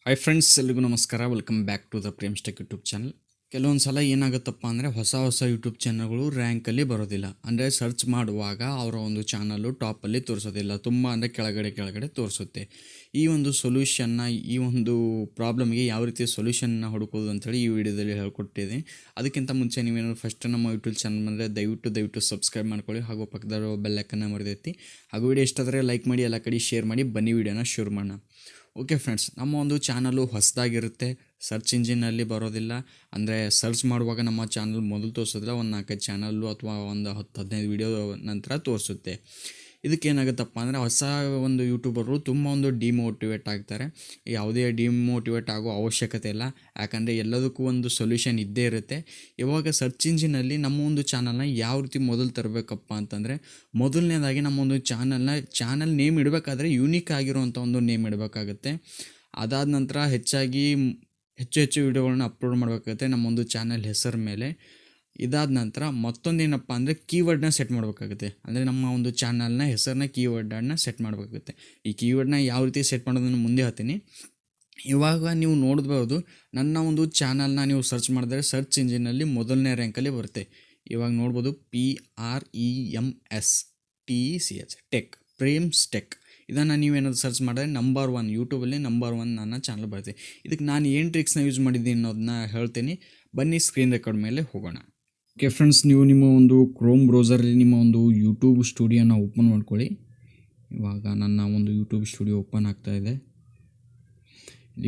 Hi friends, ಎಲ್ರಿಗೂ ನಮಸ್ಕಾರ. Welcome back to the Prem's tech YouTube channel. ಕೆಲವೊಂದು ಸಲ ಏನಾಗುತ್ತಪ್ಪ ಅಂದರೆ ಹೊಸ ಯೂಟ್ಯೂಬ್ ಚಾನಲ್ಗಳು ರ್ಯಾಂಕಲ್ಲಿ ಬರೋದಿಲ್ಲ. ಅಂದರೆ ಸರ್ಚ್ ಮಾಡುವಾಗ ಅವರ ಒಂದು ಚಾನಲ್ಲು ಟಾಪಲ್ಲಿ ತೋರಿಸೋದಿಲ್ಲ, ತುಂಬ ಅಂದರೆ ಕೆಳಗಡೆ ತೋರಿಸುತ್ತೆ. ಈ ಒಂದು ಸೊಲ್ಯೂಷನ್ನ, ಈ ಒಂದು ಪ್ರಾಬ್ಲಮ್ಗೆ ಯಾವ ರೀತಿ ಸೊಲ್ಯೂಷನ್ನ ಹುಡುಕೋದು ಅಂತೇಳಿ ಈ ವಿಡಿಯೋದಲ್ಲಿ ಹೇಳ್ಕೊಟ್ಟಿದ್ದೀನಿ. ಅದಕ್ಕಿಂತ ಮುಂಚೆ ನೀವೇನಾದ್ರು ಫಸ್ಟ್ ನಮ್ಮ ಯೂಟ್ಯೂಬ್ ಚಾನಲ್ ಬಂದರೆ ದಯವಿಟ್ಟು ಸಬ್ಸ್ಕ್ರೈಬ್ ಮಾಡ್ಕೊಳ್ಳಿ, ಹಾಗೂ ಪಕ್ಕದಲ್ಲಿರೋ ಬೆಲ್ಲೈಕನ್ನ ಮರೆದೈತಿ. ಹಾಗೂ ವಿಡಿಯೋ ಇಷ್ಟ ಆದರೆ ಲೈಕ್ ಮಾಡಿ, ಎಲ್ಲ ಕಡೆ ಶೇರ್ ಮಾಡಿ. ಬನ್ನಿ ವಿಡಿಯೋನ ಶುರು ಮಾಡೋಣ. ಓಕೆ ಫ್ರೆಂಡ್ಸ್, ನಮ್ಮ ಒಂದು ಚಾನಲು ಹೊಸದಾಗಿರುತ್ತೆ, ಸರ್ಚ್ ಇಂಜಿನಲ್ಲಿ ಬರೋದಿಲ್ಲ. ಅಂದರೆ ಸರ್ಚ್ ಮಾಡುವಾಗ ನಮ್ಮ ಚಾನಲ್ ಮೊದಲು ತೋರಿಸಿದ್ರೆ ಒಂದು 4-5 ಚಾನಲ್ಲು ಅಥವಾ ಒಂದು 10-15 ವೀಡಿಯೋ ನಂತರ ತೋರಿಸುತ್ತೆ. ಇದಕ್ಕೇನಾಗುತ್ತಪ್ಪ ಅಂದರೆ ಹೊಸ ಒಂದು ಯೂಟ್ಯೂಬರು ತುಂಬ ಒಂದು ಡಿಮೋಟಿವೇಟ್ ಆಗ್ತಾರೆ. ಯಾವುದೇ ಡಿಮೋಟಿವೇಟ್ ಆಗೋ ಅವಶ್ಯಕತೆ ಇಲ್ಲ, ಯಾಕಂದರೆ ಎಲ್ಲದಕ್ಕೂ ಒಂದು ಸೊಲ್ಯೂಷನ್ ಇದ್ದೇ ಇರುತ್ತೆ. ಇವಾಗ ಸರ್ಚ್ ಇಂಜಿನಲ್ಲಿ ನಮ್ಮ ಒಂದು ಚಾನಲ್ನ ಯಾವ ರೀತಿ ಮೊದಲು ತರಬೇಕಪ್ಪ ಅಂತಂದರೆ, ಮೊದಲನೇದಾಗಿ ನಮ್ಮ ಒಂದು ಚಾನಲ್ ನೇಮ್ ಇಡಬೇಕಾದ್ರೆ ಯೂನಿಕ್ ಆಗಿರುವಂಥ ಒಂದು ನೇಮ್ ಇಡಬೇಕಾಗುತ್ತೆ. ಅದಾದ ನಂತರ ಹೆಚ್ಚು ವೀಡಿಯೋಗಳನ್ನ ಅಪ್ಲೋಡ್ ಮಾಡಬೇಕಾಗುತ್ತೆ ನಮ್ಮ ಒಂದು ಚಾನಲ್ ಹೆಸರ ಮೇಲೆ. ಇದಾದ ನಂತರ ಮತ್ತೊಂದೇನಪ್ಪ ಅಂದರೆ ಕೀವರ್ಡ್ನ ಸೆಟ್ ಮಾಡಬೇಕಾಗುತ್ತೆ. ಅಂದರೆ ನಮ್ಮ ಒಂದು ಚಾನಲ್ನ ಹೆಸರನ್ನ ಕೀವರ್ಡನ್ನು ಸೆಟ್ ಮಾಡಬೇಕಾಗುತ್ತೆ. ಈ ಕೀವರ್ಡ್ನ ಯಾವ ರೀತಿ ಸೆಟ್ ಮಾಡೋದನ್ನು ಮುಂದೆ ಹೇಳ್ತೀನಿ. ಇವಾಗ ನೀವು ನೋಡ್ಬೋದು, ನನ್ನ ಒಂದು ಚಾನಲ್ನ ನೀವು ಸರ್ಚ್ ಮಾಡಿದ್ರೆ ಸರ್ಚ್ ಇಂಜಿನಲ್ಲಿ ಮೊದಲನೇ ರ್ಯಾಂಕಲ್ಲಿ ಬರುತ್ತೆ. ಇವಾಗ ನೋಡ್ಬೋದು PREMS TECH tech, Prem's tech. ಇದನ್ನು ನೀವೇನಾದ್ರು ಸರ್ಚ್ ಮಾಡಿದ್ರೆ ನಂಬರ್ 1 ಯೂಟ್ಯೂಬಲ್ಲಿ ನಂಬರ್ 1 ನನ್ನ ಚಾನಲ್ ಬರುತ್ತೆ. ಇದಕ್ಕೆ ನಾನು ಏನು ಟ್ರಿಕ್ಸ್ನ ಯೂಸ್ ಮಾಡಿದ್ದೀನಿ ಅನ್ನೋದನ್ನ ಹೇಳ್ತೀನಿ. ಬನ್ನಿ ಸ್ಕ್ರೀನ್ ರೆಕಾರ್ಡ್ ಮೇಲೆ ಹೋಗೋಣ. ಓಕೆ ಫ್ರೆಂಡ್ಸ್, ನೀವು ನಿಮ್ಮ ಒಂದು ಕ್ರೋಮ್ ಬ್ರೌಸರಲ್ಲಿ ನಿಮ್ಮ ಒಂದು ಯೂಟ್ಯೂಬ್ ಸ್ಟುಡಿಯೋನ ಓಪನ್ ಮಾಡ್ಕೊಳ್ಳಿ. ಇವಾಗ ನನ್ನ ಒಂದು ಯೂಟ್ಯೂಬ್ ಸ್ಟುಡಿಯೋ ಓಪನ್ ಆಗ್ತಾಯಿದೆ.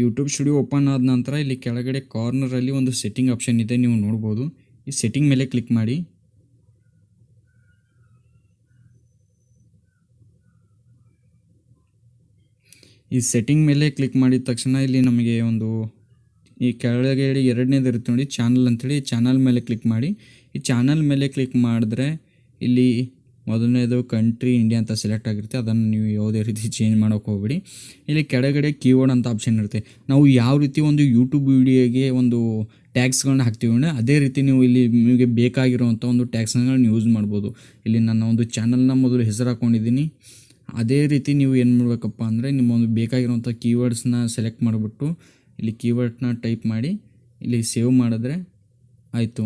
ಯೂಟ್ಯೂಬ್ ಸ್ಟುಡಿಯೋ ಓಪನ್ ಆದ ನಂತರ ಇಲ್ಲಿ ಕೆಳಗಡೆ ಕಾರ್ನರಲ್ಲಿ ಒಂದು ಸೆಟ್ಟಿಂಗ್ ಆಪ್ಷನ್ ಇದೆ, ನೀವು ನೋಡ್ಬೋದು. ಈ ಸೆಟ್ಟಿಂಗ್ ಮೇಲೆ ಕ್ಲಿಕ್ ಮಾಡಿ. ಈ ಸೆಟ್ಟಿಂಗ್ ಮೇಲೆ ಕ್ಲಿಕ್ ಮಾಡಿದ ತಕ್ಷಣ ಇಲ್ಲಿ ನಮಗೆ ಒಂದು ಈ ಕೆಳಗಡೆ ಎರಡನೇದು ಇರುತ್ತೆ ನೋಡಿ, ಚಾನಲ್ ಅಂಥೇಳಿ. ಚಾನಲ್ ಮೇಲೆ ಕ್ಲಿಕ್ ಮಾಡಿ. ಈ ಚಾನಲ್ ಮೇಲೆ ಕ್ಲಿಕ್ ಮಾಡಿದ್ರೆ ಇಲ್ಲಿ ಮೊದಲನೇದು ಕಂಟ್ರಿ ಇಂಡಿಯಾ ಅಂತ ಸೆಲೆಕ್ಟ್ ಆಗಿರುತ್ತೆ. ಅದನ್ನು ನೀವು ಯಾವುದೇ ರೀತಿ ಚೇಂಜ್ ಮಾಡೋಕ್ಕೆ ಹೋಗ್ಬೇಡಿ. ಇಲ್ಲಿ ಕೆಳಗಡೆ ಕೀವರ್ಡ್ ಅಂತ ಆಪ್ಷನ್ ಇರುತ್ತೆ. ನಾವು ಯಾವ ರೀತಿ ಒಂದು ಯೂಟ್ಯೂಬ್ ವಿಡಿಯೋಗೆ ಒಂದು ಟ್ಯಾಗ್ಸ್ಗಳನ್ನ ಹಾಕ್ತೀವಿ, ಅದೇ ರೀತಿ ನೀವು ಇಲ್ಲಿ ನಿಮಗೆ ಬೇಕಾಗಿರುವಂಥ ಒಂದು ಟ್ಯಾಗ್ಸ್ಗಳನ್ನ ಯೂಸ್ ಮಾಡ್ಬೋದು. ಇಲ್ಲಿ ನನ್ನ ಒಂದು ಚಾನಲ್ನ ಮೊದಲು ಹೆಸರು ಹಾಕ್ಕೊಂಡಿದ್ದೀನಿ. ಅದೇ ರೀತಿ ನೀವು ಏನು ಮಾಡಬೇಕಪ್ಪ ಅಂದರೆ, ನಿಮ್ಮ ಒಂದು ಬೇಕಾಗಿರುವಂಥ ಕೀವರ್ಡ್ಸ್ನ ಸೆಲೆಕ್ಟ್ ಮಾಡಿಬಿಟ್ಟು ಇಲ್ಲಿ ಕೀವರ್ಡ್ನ ಟೈಪ್ ಮಾಡಿ ಇಲ್ಲಿ ಸೇವ್ ಮಾಡಿದ್ರೆ ಆಯಿತು.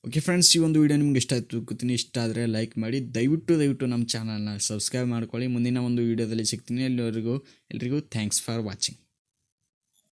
ಓಕೆ ಫ್ರೆಂಡ್ಸ್, ಈ ಒಂದು ವಿಡಿಯೋ ನಿಮ್ಗೆ ಇಷ್ಟ ಆಯಿತು ಗೊತ್ತೀನಿ. ಇಷ್ಟ ಆದರೆ ಲೈಕ್ ಮಾಡಿ. ದಯವಿಟ್ಟು ನಮ್ಮ ಚಾನಲ್ನ ಸಬ್ಸ್ಕ್ರೈಬ್ ಮಾಡ್ಕೊಳ್ಳಿ. ಮುಂದಿನ ಒಂದು ವಿಡಿಯೋದಲ್ಲಿ ಸಿಗ್ತೀನಿ. ಎಲ್ರಿಗೂ ಥ್ಯಾಂಕ್ಸ್ ಫಾರ್ ವಾಚಿಂಗ್.